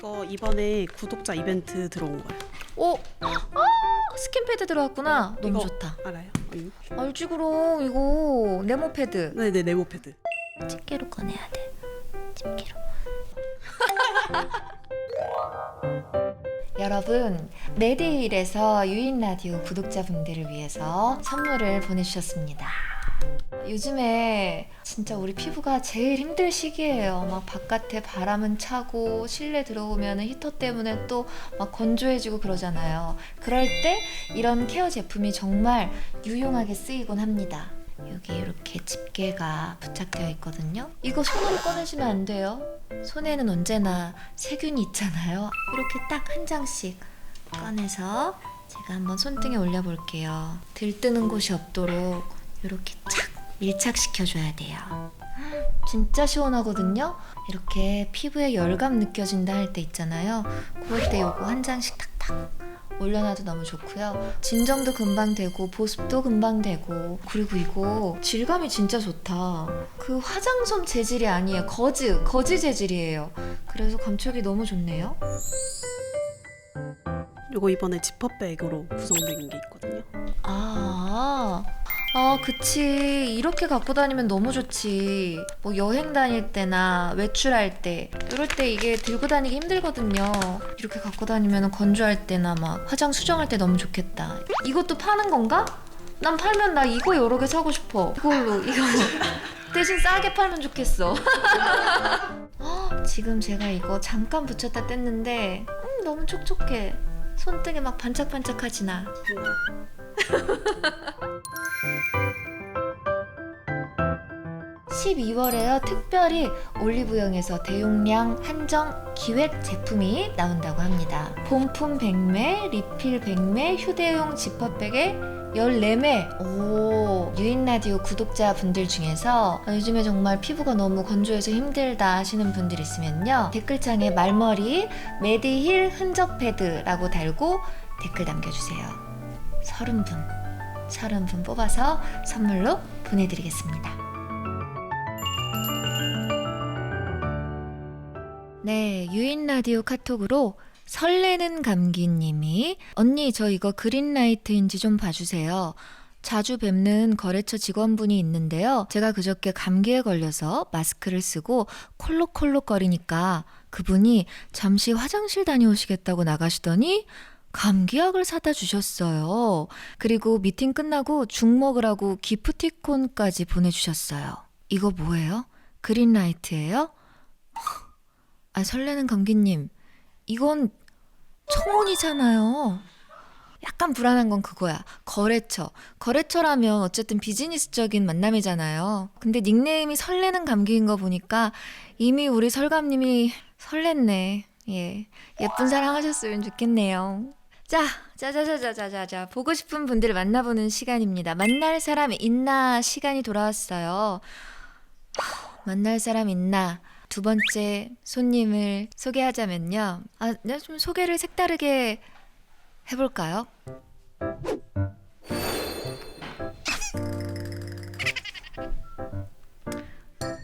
이거 이번에 구독자 이벤트 들어온 거야. 오! 스킨패드 들어왔구나. 너무 이거 좋다. 알아요? 언니? 알지 그럼 이거 네모 패드. 네네, 네모 패드. 집게로 꺼내야 돼. 집게로. 여러분, 메디힐에서 유인 라디오 구독자분들을 위해서 선물을 보내주셨습니다. 요즘에 진짜 우리 피부가 제일 힘들 시기예요. 막 바깥에 바람은 차고 실내 들어오면 히터 때문에 또 막 건조해지고 그러잖아요. 그럴 때 이런 케어 제품이 정말 유용하게 쓰이곤 합니다. 여기 이렇게 집게가 부착되어 있거든요. 이거 손으로 꺼내시면 안 돼요. 손에는 언제나 세균이 있잖아요. 이렇게 딱 한 장씩 꺼내서 제가 한번 손등에 올려볼게요. 들뜨는 곳이 없도록 이렇게 착 밀착시켜줘야 돼요. 진짜 시원하거든요. 이렇게 피부에 열감 느껴진다 할 때 있잖아요. 그럴 때 요거 한 장씩 탁탁 올려놔도 너무 좋고요. 진정도 금방 되고 보습도 금방 되고, 그리고 이거 질감이 진짜 좋다. 그 화장솜 재질이 아니에요. 거즈 재질이에요. 그래서 감촉이 너무 좋네요. 이거 이번에 지퍼백으로 구성된 게 있거든요. 그치. 이렇게 갖고 다니면 너무 좋지. 뭐 여행 다닐 때나 외출할 때, 이럴 때 이게 들고 다니기 힘들거든요. 이렇게 갖고 다니면 건조할 때나 막 화장 수정할 때 너무 좋겠다. 이것도 파는 건가? 난 팔면 나 이거 여러 개 사고 싶어. 이거 대신 싸게 팔면 좋겠어. 지금 제가 이거 잠깐 붙였다 뗐는데 너무 촉촉해. 손등에 막 반짝반짝하지 나. 12월에요. 특별히 올리브영에서 대용량 한정 기획 제품이 나온다고 합니다. 본품 100매, 리필 100매, 휴대용 지퍼백에 14매. 오, 유인라디오 구독자분들 중에서 요즘에 정말 피부가 너무 건조해서 힘들다 하시는 분들 있으면요, 댓글창에 말머리 메디힐 흔적 패드라고 달고 댓글 남겨주세요. 30분 뽑아서 선물로 보내드리겠습니다. 네, 유인 라디오 카톡으로 설레는 감기님이, 언니 저 이거 그린라이트인지 좀 봐주세요. 자주 뵙는 거래처 직원분이 있는데요. 제가 그저께 감기에 걸려서 마스크를 쓰고 콜록콜록거리니까 그분이 잠시 화장실 다녀오시겠다고 나가시더니 감기약을 사다 주셨어요. 그리고 미팅 끝나고 죽 먹으라고 기프티콘까지 보내주셨어요. 이거 뭐예요? 그린라이트예요? 설레는 감기님, 이건 청혼이잖아요. 약간 불안한 건 그거야. 거래처라면 어쨌든 비즈니스적인 만남이잖아요. 근데 닉네임이 설레는 감기인 거 보니까 이미 우리 설감님이 설렜네. 예, 예쁜 사랑 하셨으면 좋겠네요. 자, 보고 싶은 분들을 만나보는 시간입니다. 만날 사람 있나 시간이 돌아왔어요. 만날 사람 있나? 두 번째 손님을 소개하자면요. 내가 좀 소개를 색다르게 해볼까요?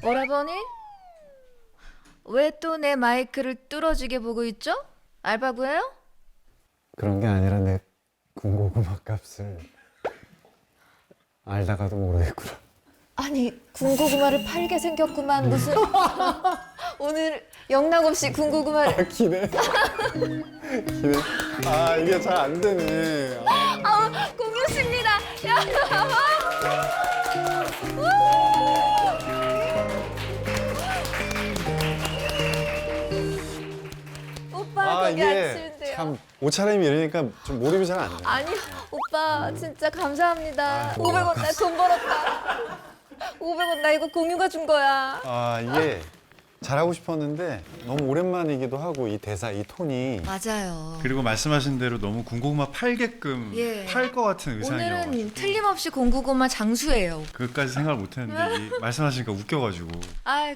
오라버니? 왜 또 내 마이크를 뚫어지게 보고 있죠? 알바구예요? 그런 게 아니라 내 군고구마 값을 알다가도 모르겠구나. 아니, 군고구마를 팔게 생겼구만. 무슨 오늘 영락없이 군고구마를. 기네. 이게 잘 안 되네. 공유십니다. 야, 오빠 거기 앉으신대요. 참 옷차림이 이러니까 좀 몰입이 잘 안 돼. 아니, 오빠 진짜 감사합니다. 500원 나 돈 벌었다. 500원 나 이거 공유가 준 거야. 이게 잘하고 싶었는데 너무 오랜만이기도 하고 이 대사, 이 톤이. 맞아요. 그리고 말씀하신 대로 너무 군고구마 팔게끔 예. 팔 것 같은 의상이어가지고 오늘은 틀림없이 군고구마 장수예요. 그것까지 생각을 못했는데 말씀하시니까 웃겨가지고.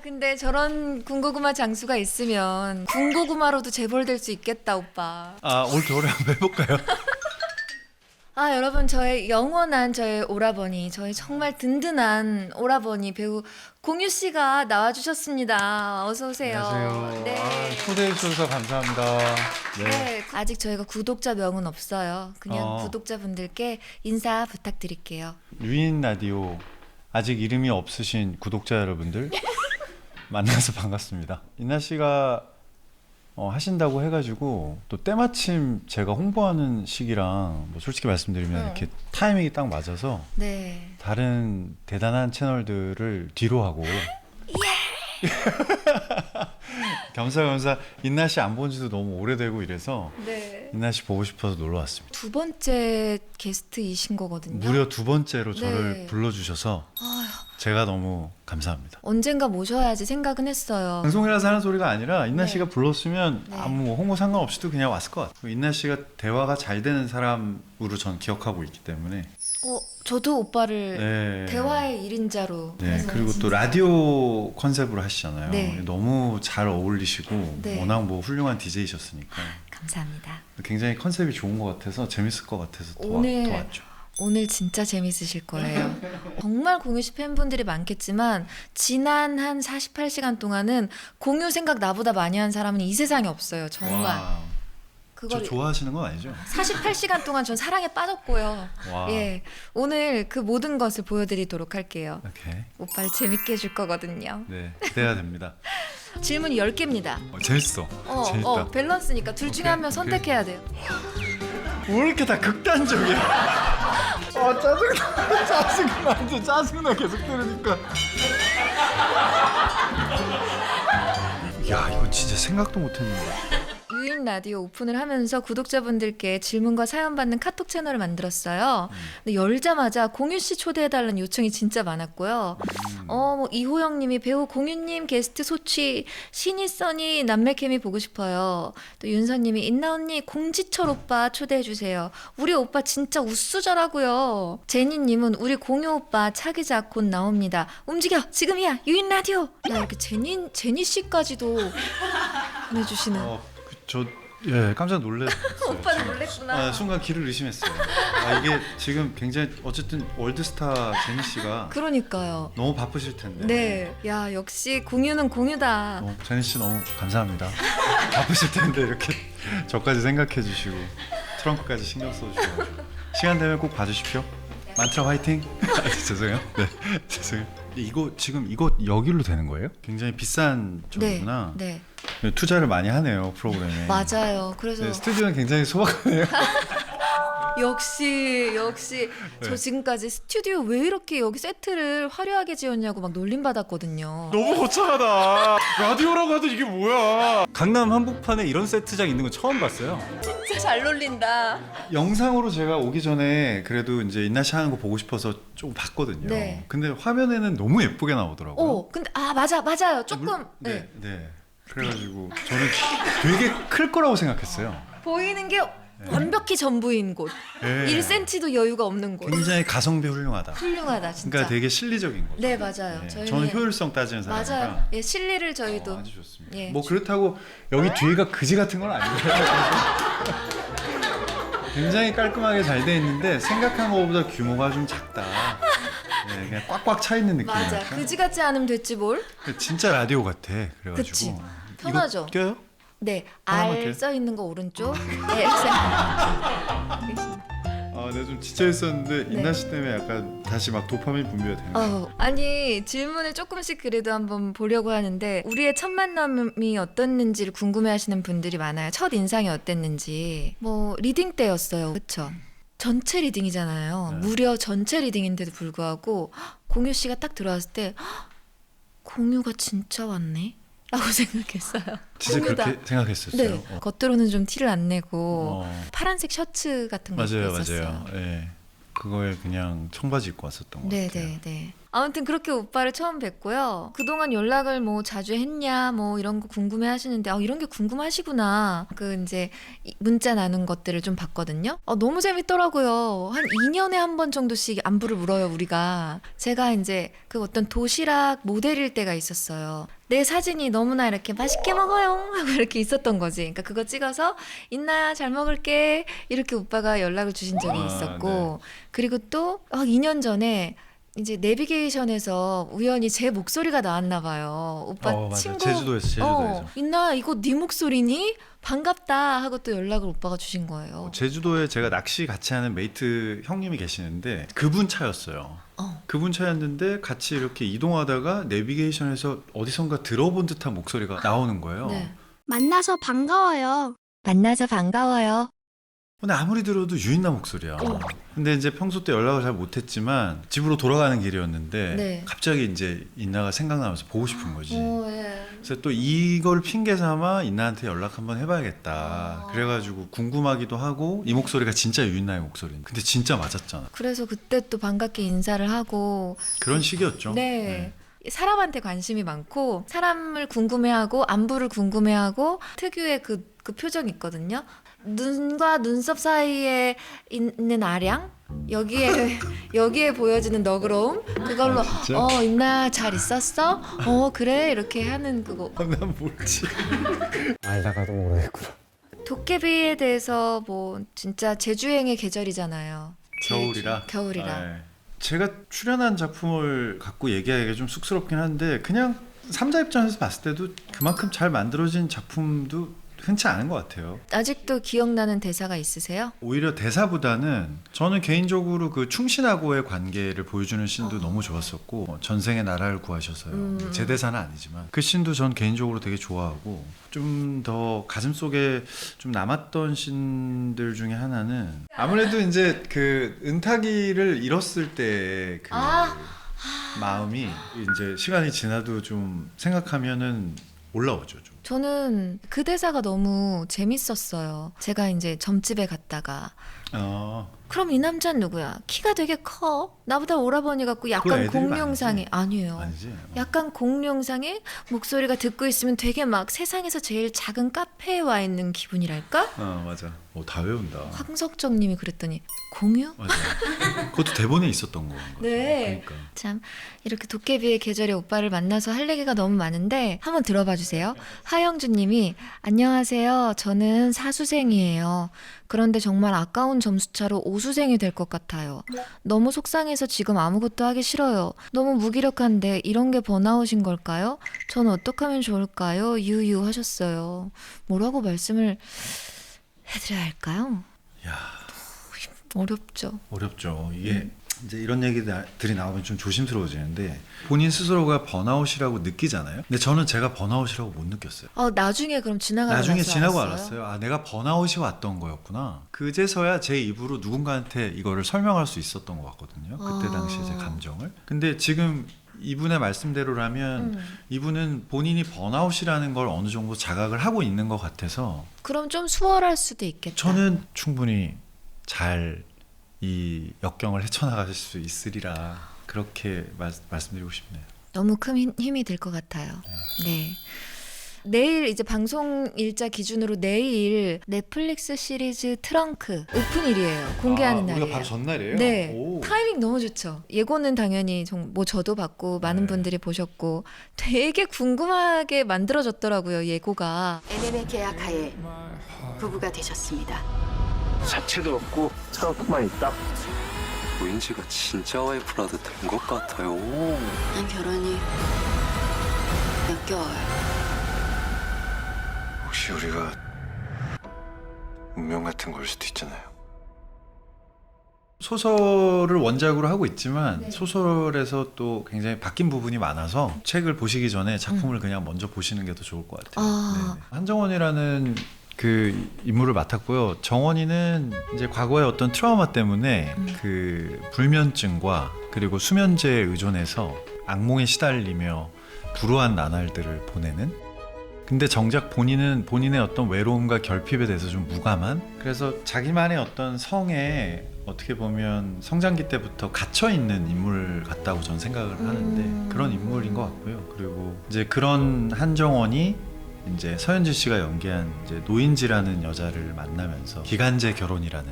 근데 저런 군고구마 장수가 있으면 군고구마로도 재벌될 수 있겠다, 오빠. 올 겨울에 한번 해볼까요? 아, 여러분, 저의 영원한 저의 오라버니, 저의 정말 든든한 오라버니 배우 공유 씨가 나와주셨습니다. 어서 오세요. 안녕하세요. 네. 초대해 주셔서 감사합니다. 네. 아직 저희가 구독자 명은 없어요. 그냥 구독자분들께 인사 부탁드릴게요. 유인 라디오 아직 이름이 없으신 구독자 여러분들 만나서 반갑습니다. 인나 씨가 하신다고 해가지고 또 때마침 제가 홍보하는 시기랑 뭐 솔직히 말씀드리면 이렇게 타이밍이 딱 맞아서 네. 다른 대단한 채널들을 뒤로 하고 겸사겸사 인나 씨 안 본 지도 너무 오래되고 이래서 네. 인나 씨 보고 싶어서 놀러 왔습니다. 두 번째 게스트이신 거거든요. 무려 두 번째로 네. 저를 불러주셔서 제가 너무 감사합니다. 언젠가 모셔야지 생각은 했어요. 방송이라서 하는 소리가 아니라 인나 씨가 불렀으면 네. 아무 뭐 홍보 상관없이도 그냥 왔을 것 같아요. 인나 씨가 대화가 잘 되는 사람으로 전 기억하고 있기 때문에 저도 오빠를 네. 대화의 1인자로. 네, 그리고 또 라디오 컨셉으로 하시잖아요. 네. 너무 잘 어울리시고 네. 워낙 뭐 훌륭한 DJ셨으니까 감사합니다. 굉장히 컨셉이 좋은 것 같아서 재밌을 것 같아서 더 왔죠. 오늘 진짜 재밌으실 거예요. 정말 공유 씨 팬분들이 많겠지만 지난 한 48시간 동안은 공유 생각 나보다 많이 한 사람은 이 세상에 없어요. 정말. 와, 저 그걸 좋아하시는 건 아니죠? 48시간 동안 전 사랑에 빠졌고요. 와. 예, 오늘 그 모든 것을 보여드리도록 할게요. 오케이. 오빠를 재밌게 해줄 거거든요. 네, 기대가 됩니다. 질문이 10개입니다. 재밌어. 재밌다. 밸런스니까 둘 중에 오케이, 한 명 선택해야 돼요. 왜 이렇게 다 극단적이야? 짜증나. 짜증나 계속 들으니까. 야, 이건 진짜 생각도 못했는데. 유인 라디오 오픈을 하면서 구독자분들께 질문과 사연 받는 카톡 채널을 만들었어요. 근데 열자마자 공유 씨 초대해달라는 요청이 진짜 많았고요. 뭐 이호영님이 배우 공유님 게스트 소취 신이 써니 남매캠이 보고 싶어요. 또 윤서님이 인나 언니 공지철 오빠 초대해주세요. 우리 오빠 진짜 우수저라고요. 제니님은 우리 공유 오빠 차기작 곧 나옵니다. 움직여 지금이야 유인 라디오. 야 이렇게 제니 씨까지도 보내주시는. 예, 깜짝 놀랐어요. 오빠는 놀랬구나. 순간 길을 의심했어요. 이게 지금 굉장히 어쨌든 월드스타 제니 씨가 그러니까요. 너무 바쁘실 텐데. 네, 야 역시 공유는 공유다. 제니 씨 너무 감사합니다. 바쁘실 텐데 이렇게 저까지 생각해 주시고 트렁크까지 신경 써주셔가지고 시간 되면 꼭 봐주십시오. 만트라 화이팅. 죄송해요. 네, 죄송해요. 이거 지금 이거 여기로 되는 거예요? 굉장히 비싼 저기구나. 네, 투자를 많이 하네요 프로그램에. 맞아요. 그래서 네, 스튜디오는 굉장히 소박하네요. 역시 저 네. 지금까지 스튜디오 왜 이렇게 여기 세트를 화려하게 지었냐고 막 놀림 받았거든요. 너무 거창하다. 라디오라고 하도 이게 뭐야? 강남 한복판에 이런 세트장 있는 건 처음 봤어요. 진짜 잘 놀린다. 영상으로 제가 오기 전에 그래도 이제 인나 씨 하는 거 보고 싶어서 좀 봤거든요. 네. 근데 화면에는 너무 예쁘게 나오더라고요. 근데 맞아요. 조금 네. 그래가지고 저는 되게 클 거라고 생각했어요. 보이는 게 완벽히 전부인 곳. 네. 1cm도 여유가 없는 곳. 굉장히 가성비 훌륭하다. 훌륭하다 진짜. 그러니까 되게 실리적인 거죠. 네 맞아요. 네. 저희는 저는 효율성 따지는 사람이라. 맞아요. 예, 실리를 저희도 아주 좋습니다. 예. 뭐 그렇다고 여기 뒤에가 그지 같은 건 아니고요. 굉장히 깔끔하게 잘 돼 있는데 생각한 것보다 규모가 좀 작다. 네, 그냥 꽉꽉 차 있는 느낌이랄까. 맞아. 그지 같지 않으면 됐지 뭘. 진짜 라디오 같아. 그래가지고 그치. 편하죠. 이거 껴요? 네, 하나만 R 이렇게? 써 있는 거 오른쪽. 네, 내가 좀 지쳐 있었는데 네. 인나 씨 때문에 약간 다시 막 도파민 분비가 되는. 아니 질문을 조금씩 그래도 한번 보려고 하는데 우리의 첫 만남이 어땠는지를 궁금해하시는 분들이 많아요. 첫 인상이 어땠는지. 뭐 리딩 때였어요, 그렇죠? 전체 리딩이잖아요. 네. 무려 전체 리딩인데도 불구하고 공유 씨가 딱 들어왔을 때 공유가 진짜 왔네. 라고 생각했어요. 진짜 공유다. 그렇게 생각했었어요. 네, 겉으로는 좀 티를 안 내고 파란색 셔츠 같은 거 입고 맞아요, 있었어요. 맞아요. 예. 그거에 그냥 청바지 입고 왔었던 것 같아요. 네. 아무튼 그렇게 오빠를 처음 뵙고요. 그동안 연락을 뭐 자주 했냐 뭐 이런 거 궁금해 하시는데 이런 게 궁금하시구나. 그 이제 문자 나눈 것들을 좀 봤거든요. 너무 재밌더라고요. 한 2년에 한 번 정도씩 안부를 물어요, 우리가. 제가 이제 그 어떤 도시락 모델일 때가 있었어요. 내 사진이 너무나 이렇게 맛있게 먹어요 하고 이렇게 있었던 거지. 그러니까 그거 찍어서 인나야 잘 먹을게 이렇게 오빠가 연락을 주신 적이 아, 있었고 그리고 또 2년 전에 이제 내비게이션에서 우연히 제 목소리가 나왔나 봐요. 오빠 맞아. 친구 제주도에서. 인나 이거 네 목소리니? 반갑다 하고 또 연락을 오빠가 주신 거예요. 제주도에 제가 낚시 같이 하는 메이트 형님이 계시는데 그분 차였어요. 그분 차였는데 같이 이렇게 이동하다가 내비게이션에서 어디선가 들어본 듯한 목소리가 나오는 거예요. 네. 만나서 반가워요. 만나서 반가워요. 근데 아무리 들어도 유인나 목소리야. 근데 이제 평소 때 연락을 잘 못했지만 집으로 돌아가는 길이었는데 네. 갑자기 이제 인나가 생각나면서 보고 싶은 거지. 예. 그래서 또 이걸 핑계 삼아 인나한테 연락 한번 해봐야겠다. 그래가지고 궁금하기도 하고 이 목소리가 진짜 유인나의 목소리인데 근데 진짜 맞았잖아. 그래서 그때 또 반갑게 인사를 하고 그런 시기였죠. 네. 사람한테 관심이 많고 사람을 궁금해하고 안부를 궁금해하고 특유의 그 표정이 있거든요. 눈과 눈썹 사이에 있는 아량 여기에 보여지는 너그러움 그걸로 진짜? 인나 잘 있었어? 그래 이렇게 하는 그거. 난 모르지. 알다가도 모르겠구나. 도깨비에 대해서 뭐 진짜 제주행의 계절이잖아요. 겨울이라. 겨울이라. 네. 제가 출연한 작품을 갖고 얘기하기가 좀 쑥스럽긴 한데 그냥 3자 입장에서 봤을 때도 그만큼 잘 만들어진 작품도 흔치 않은 것 같아요. 아직도 기억나는 대사가 있으세요? 오히려 대사보다는 저는 개인적으로 그 충신하고의 관계를 보여주는 씬도 너무 좋았었고 전생에 나라를 구하셔서요. 제 대사는 아니지만 그 씬도 전 개인적으로 되게 좋아하고 좀 더 가슴속에 좀 남았던 씬들 중에 하나는 아무래도 이제 그 은탁이를 잃었을 때 그 마음이 이제 시간이 지나도 좀 생각하면은 올라오죠 좀. 저는 그 대사가 너무 재밌었어요. 제가 이제 점집에 갔다가 그럼 이 남자는 누구야? 키가 되게 커. 나보다 오라버니 같고 그거 약간 애드립 공룡상에 아니에요. 아니지? 약간 공룡상에 목소리가 듣고 있으면 되게 막 세상에서 제일 작은 카페에 와 있는 기분이랄까? 맞아. 다 외운다. 황석정 님이 그랬더니 공유? 맞아. 그것도 대본에 있었던 거. 네. 그러니까. 참 이렇게 도깨비의 계절에 오빠를 만나서 할 얘기가 너무 많은데 한번 들어봐 주세요. 하영준 님이 안녕하세요. 저는 사수생이에요. 그런데 정말 아까운 점수차로 오수생이 될 것 같아요. 너무 속상해서 지금 아무것도 하기 싫어요. 너무 무기력한데 이런 게 번아웃인 걸까요? 전 어떻게 하면 좋을까요? 유유 하셨어요. 뭐라고 말씀을 해드려야 할까요? 야, 어렵죠. 어렵죠. 이게 이제 이런 얘기들이 나오면 좀 조심스러워지는데 본인 스스로가 번아웃이라고 느끼잖아요. 근데 저는 제가 번아웃이라고 못 느꼈어요. 나중에 그럼 지나고 나중에 나서 지나고 알았어요? 알았어요. 내가 번아웃이 왔던 거였구나. 그제서야 제 입으로 누군가한테 이거를 설명할 수 있었던 것 같거든요. 그때 당시에 제 감정을. 근데 지금 이분의 말씀대로라면 이분은 본인이 번아웃이라는 걸 어느 정도 자각을 하고 있는 것 같아서 그럼 좀 수월할 수도 있겠다. 저는 충분히 잘 이 역경을 헤쳐나가실 수 있으리라 그렇게 말씀드리고 싶네요. 너무 큰 힘이 될 것 같아요. 네. 내일 이제 방송 일자 기준으로 내일 넷플릭스 시리즈 트렁크 오픈일이에요. 공개하는 날이에요. 우리가 바로 전날이에요? 네. 오. 타이밍 너무 좋죠. 예고는 당연히 뭐 저도 봤고 많은 네. 분들이 보셨고 되게 궁금하게 만들어졌더라고요. 예고가. NM의 계약하에 부부가 되셨습니다. 사채도 없고 트렁크만 있다. 왠지가 진짜 와이프라도 된 것 같아요. 난 결혼이 역겨워요. 혹시 우리가 운명 같은 걸 수도 있잖아요. 소설을 원작으로 하고 있지만 소설에서 또 굉장히 바뀐 부분이 많아서 책을 보시기 전에 작품을 그냥 먼저 보시는 게 더 좋을 것 같아요. 네네. 한정원이라는 그 인물을 맡았고요. 정원이는 이제 과거의 어떤 트라우마 때문에 그 불면증과 그리고 수면제에 의존해서 악몽에 시달리며 불우한 나날들을 보내는. 근데 정작 본인은 본인의 어떤 외로움과 결핍에 대해서 좀 무감한. 그래서 자기만의 어떤 성에 어떻게 보면 성장기 때부터 갇혀 있는 인물 같다고 저는 생각을 하는데 그런 인물인 것 같고요. 그리고 이제 그런 한정원이 이제 서현진 씨가 연기한 이제 노인지라는 여자를 만나면서 기간제 결혼이라는.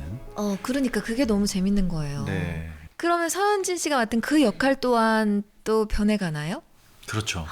그러니까 그게 너무 재밌는 거예요. 네. 그러면 서현진 씨가 맡은 그 역할 또한 또 변해가나요? 그렇죠.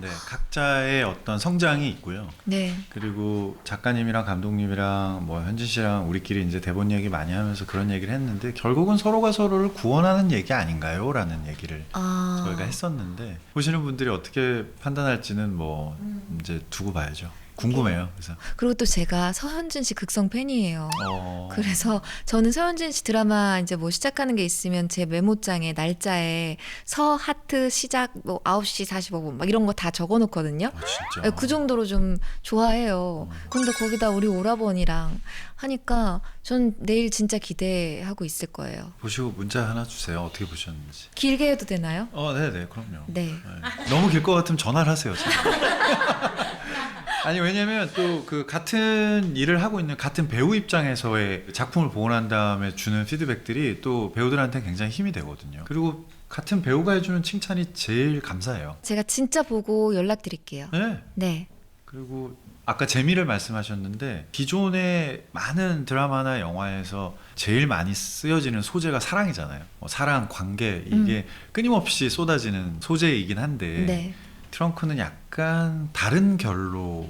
네, 각자의 어떤 성장이 있고요. 네. 그리고 작가님이랑 감독님이랑 뭐 현진 씨랑 우리끼리 이제 대본 얘기 많이 하면서 그런 얘기를 했는데 결국은 서로가 서로를 구원하는 얘기 아닌가요? 라는 얘기를 저희가 했었는데 보시는 분들이 어떻게 판단할지는 뭐 이제 두고 봐야죠. 궁금해요. 그래서 그리고 또 제가 서현진 씨 극성 팬이에요. 어... 그래서 저는 서현진 씨 드라마 이제 뭐 시작하는 게 있으면 제 메모장에 날짜에 서 하트 시작 뭐 9시 45분 막 이런 거 다 적어 놓거든요. 진짜. 그 정도로 좀 좋아해요. 근데 거기다 우리 오라버니랑 하니까 전 내일 진짜 기대하고 있을 거예요. 보시고 문자 하나 주세요. 어떻게 보셨는지. 길게 해도 되나요? 네네, 그럼요. 네. 네. 너무 길 것 같으면 전화를 하세요. 아니 왜냐면 또 그 같은 일을 하고 있는 같은 배우 입장에서의 작품을 보고 난 다음에 주는 피드백들이 또 배우들한테 굉장히 힘이 되거든요. 그리고 같은 배우가 해주는 칭찬이 제일 감사해요. 제가 진짜 보고 연락드릴게요. 네. 네. 그리고 아까 재미를 말씀하셨는데 기존의 많은 드라마나 영화에서 제일 많이 쓰여지는 소재가 사랑이잖아요. 사랑, 관계 이게 끊임없이 쏟아지는 소재이긴 한데 네. 트렁크는 약간 다른 결로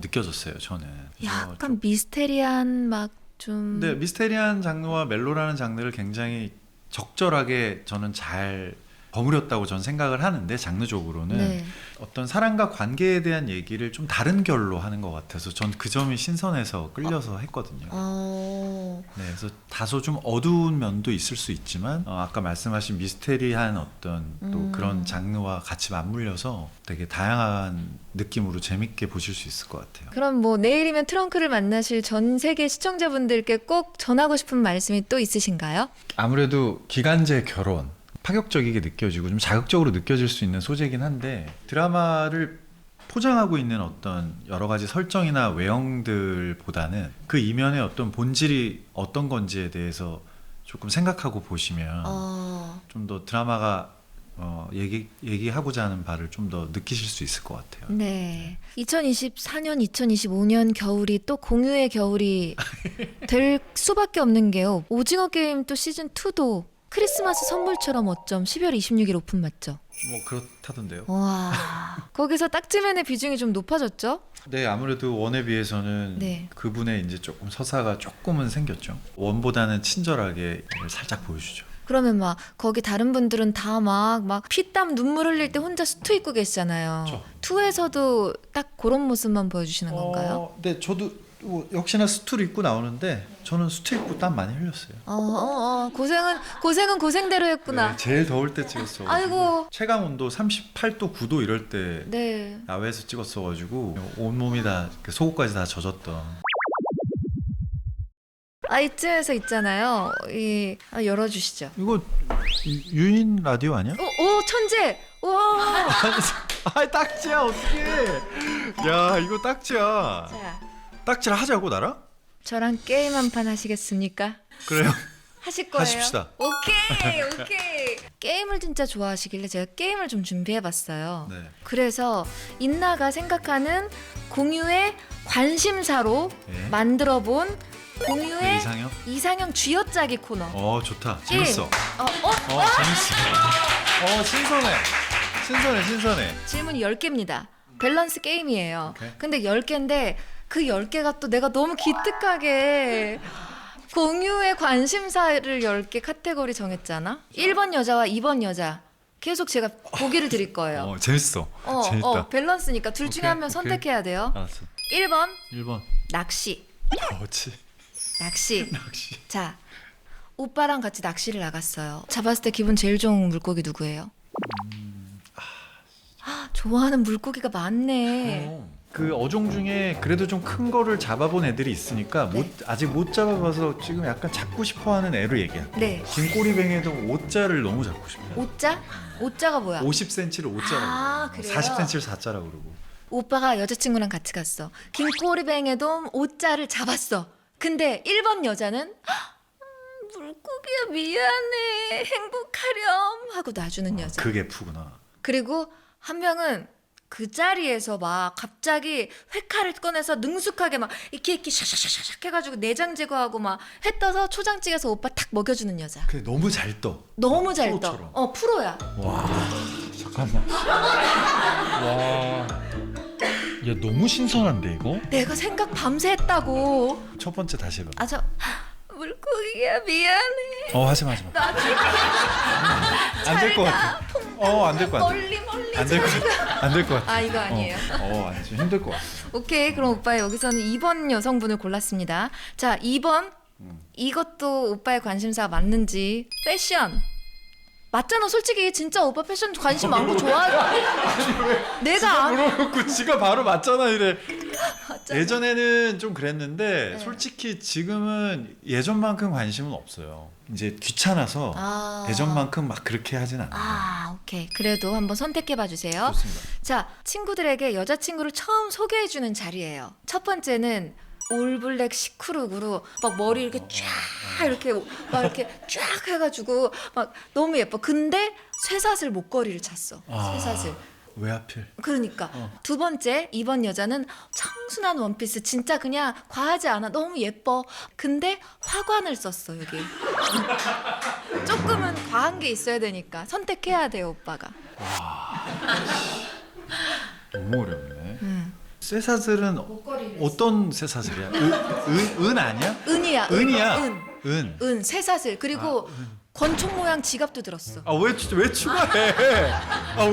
느껴졌어요. 저는. 그래서 약간 미스테리한 막 좀. 근데 미스테리한 장르와 멜로라는 장르를 굉장히 적절하게 저는 잘 버무렸다고 저는 생각을 하는데 장르적으로는 네. 어떤 사랑과 관계에 대한 얘기를 좀 다른 결로 하는 것 같아서 전 그 점이 신선해서 끌려서 했거든요. 네, 그래서 다소 좀 어두운 면도 있을 수 있지만 아까 말씀하신 미스테리한 어떤 또 그런 장르와 같이 맞물려서 되게 다양한 느낌으로 재밌게 보실 수 있을 것 같아요. 그럼 뭐 내일이면 트렁크를 만나실 전 세계 시청자분들께 꼭 전하고 싶은 말씀이 또 있으신가요? 아무래도 기간제 결혼 파격적이게 느껴지고 좀 자극적으로 느껴질 수 있는 소재이긴 한데 드라마를 포장하고 있는 어떤 여러 가지 설정이나 외형들보다는 그 이면의 어떤 본질이 어떤 건지에 대해서 조금 생각하고 보시면 좀 더 드라마가 얘기하고자 하는 바를 좀 더 느끼실 수 있을 것 같아요. 네. 2024년, 2025년 겨울이 또 공유의 겨울이 될 수밖에 없는 게요. 오징어 게임 또 시즌 2도 크리스마스 선물처럼 어쩜 12월 26일 오픈 맞죠? 뭐 그렇다던데요. 와. 거기서 딱지맨의 비중이 좀 높아졌죠? 네, 아무래도 원에 비해서는 네. 그분의 이제 조금 서사가 조금은 생겼죠. 원보다는 친절하게 살짝 보여주죠. 그러면 막 거기 다른 분들은 다 막 피땀 눈물 흘릴 때 혼자 수트 입고 계시잖아요. 그렇죠. 2에서도 딱 그런 모습만 보여주시는 건가요? 네, 저도 역시나 수트를 입고 나오는데 저는 수트 입고 땀 많이 흘렸어요. 고생은 고생대로 했구나. 네, 제일 더울 때 찍었어. 아이고. 체감 온도 38도 9도 이럴 때 네. 야외에서 찍었어가지고 온 몸이 다 속옷까지 다 젖었던. 이쯤에서 있잖아요. 열어주시죠. 이거 유인 라디오 아니야? 오 천재. 와. 딱지야 어떡해. 야 이거 딱지야. 자, 딱지를 하자고 나랑? 저랑 게임 한 판 하시겠습니까? 그래요. 하실 거예요? 하십시다. 오케이. 게임을 진짜 좋아하시길래 제가 게임을 좀 준비해봤어요. 네. 그래서 인나가 생각하는 공유의 관심사로 네. 만들어본 공유의 이상형 쥐어짜기 코너. 좋다. 게임. 재밌어. 재밌어. 신선해. 질문이 10개입니다. 밸런스 게임이에요. 오케이. 근데 10개인데 그 10개가 또 내가 너무 기특하게 공유의 관심사를 10개 카테고리 정했잖아. 1번 여자와 2번 여자. 계속 제가 보기를 드릴 거예요. 재밌어. 재밌다. 밸런스니까 둘 중에 오케이, 한 명 선택해야 돼요. 알았어. 1번. 1번. 낚시. 그렇지. 낚시. 자, 오빠랑 같이 낚시를 나갔어요. 잡았을 때 기분 제일 좋은 물고기 누구예요? 좋아하는 물고기가 많네. 그 어종 중에 그래도 좀 큰 거를 잡아본 애들이 있으니까 네. 아직 못 잡아봐서 지금 약간 잡고 싶어하는 애를 얘기해. 네. 긴꼬리뱅에도 오자를 너무 잡고 싶어요. 오자? 오자가 뭐야? 50cm를 오자라고 그래요? 40cm를 4자라고 그러고. 오빠가 여자친구랑 같이 갔어. 긴꼬리뱅에도 오자를 잡았어. 근데 1번 여자는 물고기야 미안해 행복하렴 하고 놔주는 여자. 그게 F구나. 그리고 한 명은 그 자리에서 막 갑자기 회칼을 꺼내서 능숙하게 막 이렇게 샤샤샤샥 해가지고 내장 제거하고 막 회 떠서 초장찌개에서 오빠 탁 먹여주는 여자. 그래 너무 잘 떠. 너무 잘 떠. 프로처럼. 프로야. 와 잠깐만. 와. 야 너무 신선한데 이거? 내가 생각 밤새 했다고. 첫 번째 다시 해봐. 아, 저 물고기야 미안해. 하지마. 나 지금 안 될 것 같아. 안 될 것 같아. 멀리 안 될 것 같아. 안 될 것 같아. 아, 이거 아니에요. 아니 좀 힘들 것 같아. 오케이, 그럼 오빠 여기서는 2번 여성분을 골랐습니다. 자, 2번. 이것도 오빠의 관심사가 맞는지. 패션. 맞잖아, 솔직히 진짜 오빠 패션 관심 많고 좋아하잖아. 내가 물어놓고 지가 바로 맞잖아 이래. 맞잖아. 예전에는 좀 그랬는데 네. 솔직히 지금은 예전만큼 관심은 없어요. 이제 귀찮아서 예전만큼 막 그렇게 하진 않아요. 오케이. 그래도 한번 선택해봐 주세요. 좋습니다. 자, 친구들에게 여자친구를 처음 소개해주는 자리예요. 첫 번째는 올블랙 시크룩으로 막 머리 이렇게 쫙 이렇게 막 이렇게 쫙 해가지고 막 너무 예뻐. 근데 쇠사슬 목걸이를 찼어. 쇠사슬. 왜 하필? 그러니까 두 번째, 이번 여자는 청순한 원피스, 진짜 그냥 과하지 않아, 너무 예뻐. 근데 화관을 썼어 여기. 조금은 과한 게 있어야 되니까 선택해야 돼요 오빠가. 너무 어렵네. 쇠사슬은 목걸이를 어떤 쇠사슬이야? 은 아니야? 은이야. 은이야. 은. 은 쇠사슬. 그리고 권총 모양 지갑도 들었어. 왜 추가해?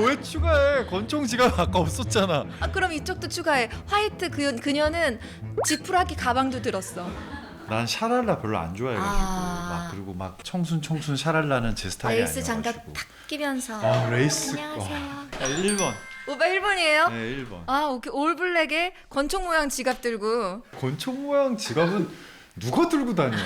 왜 추가해? 권총 지갑 아까 없었잖아. 그럼 이쪽도 추가해. 화이트 그녀는 지푸라기 가방도 들었어. 난 샤랄라 별로 안 좋아해가지고 그리고 막 청순 샤랄라는 제 스타일이 레이스 아니어가지고. 장갑 탁 끼면서. 레이스. 안녕하세요. 1번. 오빠 1번이에요? 네 1번. 오케이. 올블랙에 권총 모양 지갑 들고. 권총 모양 지갑은 누가 들고 다녀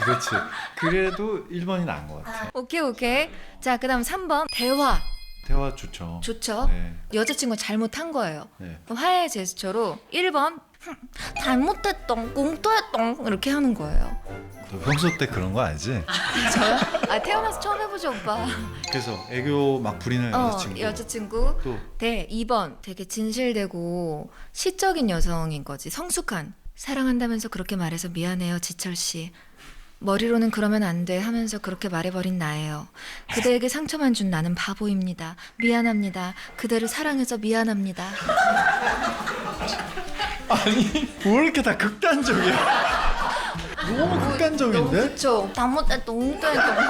도대체. 그래도 1번이 나은 것 같아. 오케이. 자, 그다음 3번 대화. 대화 좋죠. 좋죠. 네. 여자친구가 잘못한 거예요. 네. 그럼 화해 제스처로 1번 잘못했똥 꽁또했똥 이렇게 하는 거예요. 너 평소 때 그런 거 알지? 저요? 태어나서 처음 해보죠 오빠. 그래서 애교 막 부리는 여자친구. 여자친구. 또 네, 2번 되게 진실되고 시적인 여성인 거지. 성숙한. 사랑한다면서 그렇게 말해서 미안해요 지철 씨. 머리로는 그러면 안 돼 하면서 그렇게 말해버린 나예요. 그대에게 상처만 준 나는 바보입니다. 미안합니다. 그대를 사랑해서 미안합니다. 아니 왜 이렇게 다 극단적이야? 너무 극단적인데? 그쵸. 잘못했다 웅뚱했다.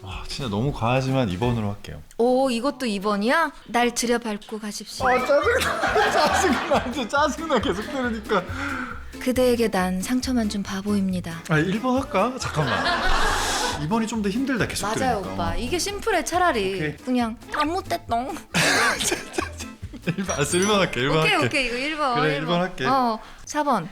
와 진짜 너무 과하지만 2번으로 할게요. 오, 이것도 2번이야? 날 들여밟고 가십시오. 짜증나 계속 들으니까. 그대에게 난 상처만 준 바보입니다. 1번 할까? 잠깐만. 2번이 좀 더 힘들다 계속 맞아요 들으니까. 오빠. 이게 심플해 차라리. 오케이. 그냥 잘못했똥. 1번, 알았어 1번 할게 1번 할게. 오케이 이거 1번. 그래, 1번 할게. 4번.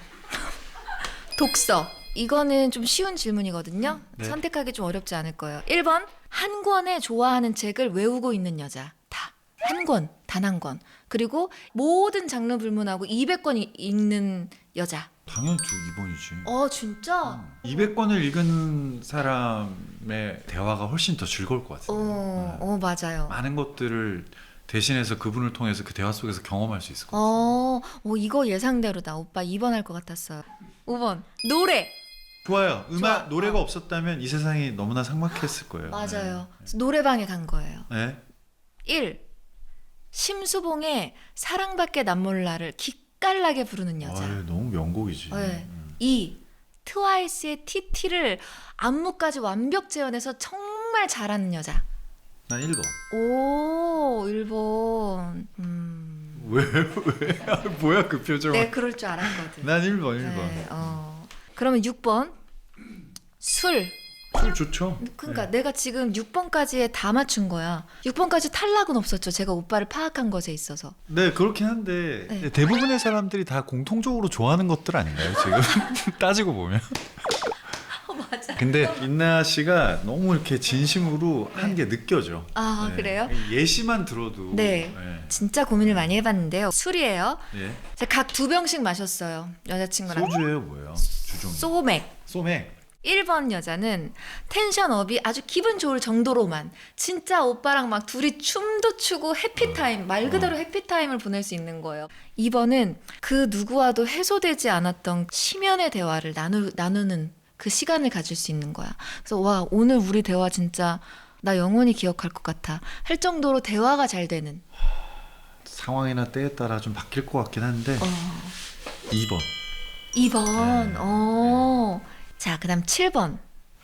독서. 이거는 좀 쉬운 질문이거든요. 네. 선택하기 좀 어렵지 않을 거예요. 1번. 한 권에 좋아하는 책을 외우고 있는 여자. 다. 한 권. 단 한 권. 그리고 모든 장르 불문하고 200권 읽는 여자. 당연히 2번이지. 진짜? 200권을 읽은 사람의 대화가 훨씬 더 즐거울 것 같아요. 맞아요. 많은 것들을 대신해서 그분을 통해서 그 대화 속에서 경험할 수 있을 것 같아요. 이거 예상대로다. 오빠 2번 할 것 같았어요. 5번. 노래. 좋아요. 좋아. 노래가 없었다면 이 세상이 너무나 삭막했을 거예요. 맞아요. 노래방에 간 거예요. 네. 1. 심수봉의 사랑밖에 난 몰라를 기깔나게 부르는 여자. 너무 명곡이지. 네. 2. 트와이스의 TT를 안무까지 완벽 재현해서 정말 잘하는 여자. 난 1번. 오, 1번. 왜? 뭐야 그 표정? 네, 그럴 줄 알았거든. 난 1번. 네, 그러면 6번. 술 좋죠. 그러니까 내가 지금 6번까지에 다 맞춘 거야. 6번까지 탈락은 없었죠. 제가 오빠를 파악한 것에 있어서. 네 그렇긴 한데 네. 대부분의 사람들이 다 공통적으로 좋아하는 것들 아닌가요 지금? 따지고 보면. 맞아. 근데 인나 씨가 너무 이렇게 진심으로 한 게 느껴져. 그래요? 예시만 들어도. 네. 진짜 고민을 많이 해봤는데요. 술이에요. 네. 각 2병씩 마셨어요. 여자친구랑. 소주예요 뭐예요? 주종. 소맥. 소맥. 1번 여자는 텐션업이 아주 기분 좋을 정도로만 진짜 오빠랑 막 둘이 춤도 추고 해피타임, 말 그대로 해피타임을 보낼 수 있는 거예요. 2번은 그 누구와도 해소되지 않았던 심연의 대화를 나누는 그 시간을 가질 수 있는 거야. 그래서 와, 오늘 우리 대화 진짜 나 영원히 기억할 것 같아 할 정도로 대화가 잘 되는. 상황이나 때에 따라 좀 바뀔 것 같긴 한데 2번. 2번. 자, 그다음 7번.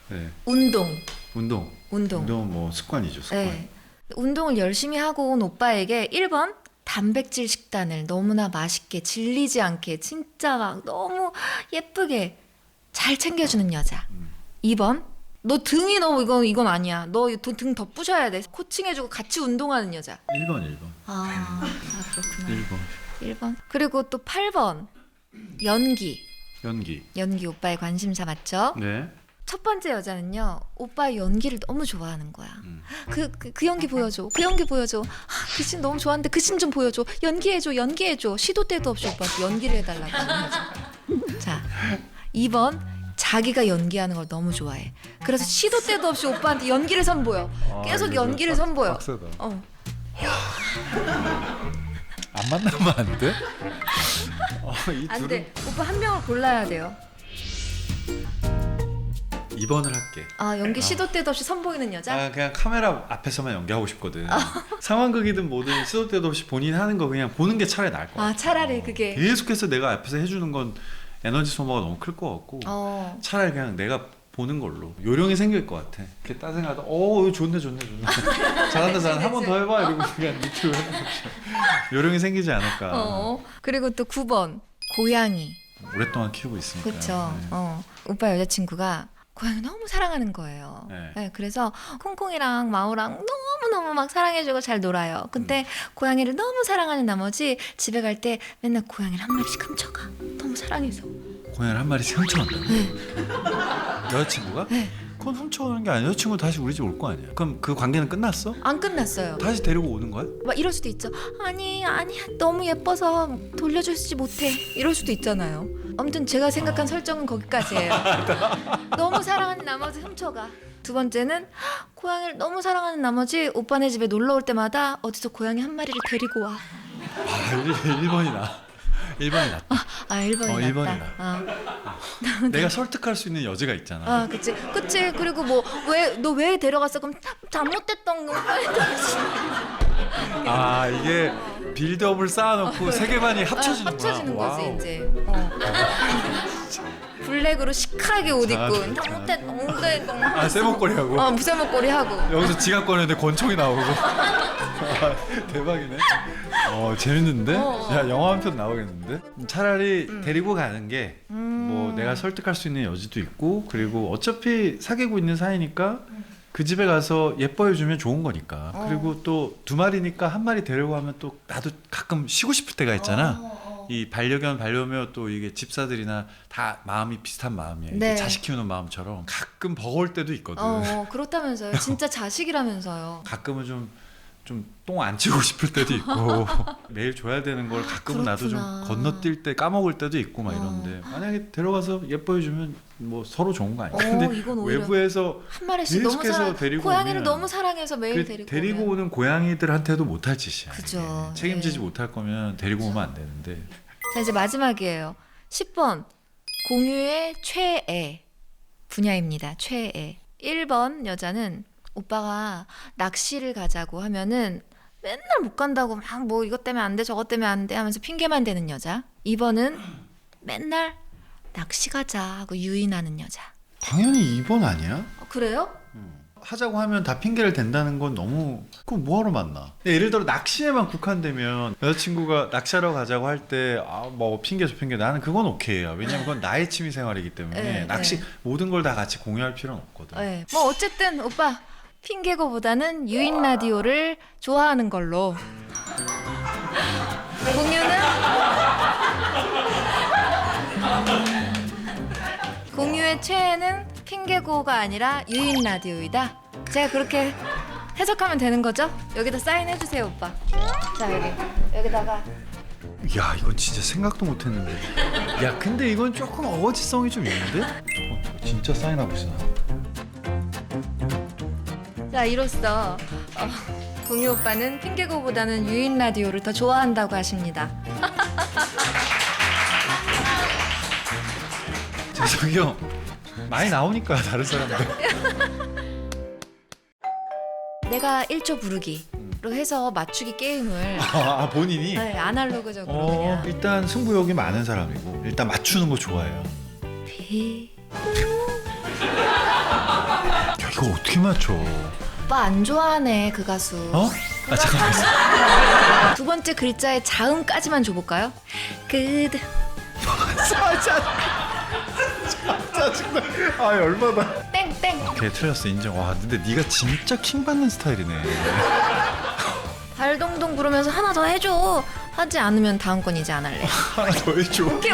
네. 운동. 운동은 뭐 습관이죠, 습관. 네. 운동을 열심히 하고 온 오빠에게 1번 단백질 식단을 너무나 맛있게 질리지 않게 진짜 막 너무 예쁘게 잘 챙겨주는 여자. 2번 너 등이 너무 이건 아니야. 너 등 더 부셔야 돼. 코칭해주고 같이 운동하는 여자. 1번. 그렇구나. 1번. 1번. 그리고 또 8번 연기 오빠의 관심사 맞죠? 네. 첫 번째 여자는요, 오빠의 연기를 너무 좋아하는 거야. 그 연기 보여줘. 그 연기 보여줘. 그 씬 너무 좋아하는데 그 씬 좀 보여줘. 연기해줘. 시도 때도 없이 오빠한테 연기를 해달라고 하는 거죠. 자, 2번 자기가 연기하는 걸 너무 좋아해. 그래서 시도 때도 없이 오빠한테 연기를 선보여. 계속 연기를 선보여. 빡세다. 안 만나면 안 돼? 이 안 둘은 돼. 오빠 한 명을 골라야 돼요. 2번을 할게. 연기 시도 때도 없이 선보이는 여자? 그냥 카메라 앞에서만 연기하고 싶거든. 상황극이든 뭐든 시도 때도 없이 본인이 하는 거 그냥 보는 게 차라리 나을 것 같아. 차라리 그게. 계속해서 내가 앞에서 해주는 건 에너지 소모가 너무 클 것 같고 차라리 그냥 내가 보는 걸로 요령이 생길 것 같아. 이렇게 따생하다 좋네 잘한다 한 번 더 해봐 이러고 그냥 밑으로 하는 거죠. 요령이 생기지 않을까. 그리고 또 9번 고양이. 오랫동안 키우고 있으니까. 그렇죠. 네. 오빠 여자친구가 고양이 너무 사랑하는 거예요. 네. 그래서 콩콩이랑 마오랑 너무너무 막 사랑해주고 잘 놀아요. 근데 고양이를 너무 사랑하는 나머지 집에 갈 때 맨날 고양이를 한 마리씩 훔쳐가. 너무 사랑해서. 고양이를 한 마리씩 훔쳐간다고? 여자친구가? 네. 그건 훔쳐오는 게 아니야. 여자친구 다시 우리 집 올 거 아니야. 그럼 그 관계는 끝났어? 안 끝났어요. 다시 데리고 오는 거야? 막 이럴 수도 있죠. 아니 너무 예뻐서 돌려주지 못해. 이럴 수도 있잖아요. 아무튼 제가 생각한 설정은 거기까지예요. 너무 사랑하는 나머지 훔쳐가. 두 번째는 고양이를 너무 사랑하는 나머지 오빠네 집에 놀러 올 때마다 어디서 고양이 한 마리를 데리고 와. 1번이 나. 1번이 낫다. 1번이 1번이 낫다. 내가 설득할 수 있는 여지가 있잖아. 그치. 그리고 뭐 너 왜 데려갔어? 그럼 잘못됐던 거. 이게 빌드업을 쌓아놓고 세 개만이 합쳐지는 거야. 합쳐지는 거지 와우. 이제. 블랙으로 시크하게 옷 입고 잘못됐던. 쇠목걸이 하고. 무쇠 목걸이 하고. 여기서 지갑 꺼내는데 권총이 나오고. 대박이네. 재밌는데? 야, 영화 한 편 나오겠는데? 차라리 데리고 가는 게 뭐 내가 설득할 수 있는 여지도 있고, 그리고 어차피 사귀고 있는 사이니까 그 집에 가서 예뻐해주면 좋은 거니까. 그리고 또 2마리니까 한 마리 데리고 가면 또 나도 가끔 쉬고 싶을 때가 있잖아. 이 반려견, 반려묘 또 이게 집사들이나 다 마음이 비슷한 마음이에요. 네. 자식 키우는 마음처럼 가끔 버거울 때도 있거든. 그렇다면서요. 진짜 자식이라면서요. 가끔은 좀 똥 안 치고 싶을 때도 있고 매일 줘야 되는 걸 가끔은 나도 좀 그렇구나. 건너뛸 때 까먹을 때도 있고 막 이런데 만약에 데려가서 예뻐해주면 뭐 서로 좋은 거 아니야? 근데 이건 오히려 외부에서 한 마리씩 너무 계속해서 데리고 고양이를 오면 너무 사랑해서 매일 그 데리고 오면. 오는 고양이들한테도 못할 짓이야. 그죠. 이게. 책임지지 네. 못할 거면 데리고 오면 안 되는데. 자, 이제 마지막이에요. 10번 공유의 최애 분야입니다. 최애. 1번 여자는 오빠가 낚시를 가자고 하면은 맨날 못 간다고 막 뭐 이것 때문에 안 돼 저것 때문에 안 돼 하면서 핑계만 대는 여자. 2번은 맨날 낚시 가자 하고 유인하는 여자. 당연히 2번 아니야? 그래요? 하자고 하면 다 핑계를 댄다는 건 너무 그럼 뭐하러 만나? 예를 들어 낚시에만 국한되면 여자친구가 낚시하러 가자고 할 때 뭐 핑계 저 핑계 나는 그건 오케이야. 왜냐면 그건 나의 취미 생활이기 때문에 네, 낚시 네. 모든 걸 다 같이 공유할 필요는 없거든. 네. 뭐 어쨌든 오빠 핑계고보다는 유인 라디오를 좋아하는 걸로. 공유의 최애는 핑계고가 아니라 유인 라디오이다. 제가 그렇게 해석하면 되는 거죠? 여기다 사인해 주세요, 오빠. 자, 여기다가. 야, 이건 진짜 생각도 못했는데. 야, 근데 이건 조금 어거지성이 좀 있는데? 진짜 사인하고 있어. 자, 이로써 동희 오빠는 핑계고보다는 유인 라디오를 더 좋아한다고 하십니다. 재석이 많이 나오니까 다른 사람들. 내가 1초 부르기로 해서 맞추기 게임을 아 본인이? 네, 아날로그적으로 그냥 일단 승부욕이 많은 사람이고 일단 맞추는 거 좋아해요. 야 이거 어떻게 맞춰? 오빠 안 좋아하네 그 가수. 어? 아 잠깐만. 두 번째 글자의 자음까지만 줘볼까요? 그대 짜증나. 아 열받아. 땡땡. 오케이 틀렸어 인정. 와 근데 네가 진짜 킹 받는 스타일이네. 달동동 부르면서 하나 더 해줘. 하지 않으면 다음 건 이제 안 할래. 하나 더 해줘. 오케이.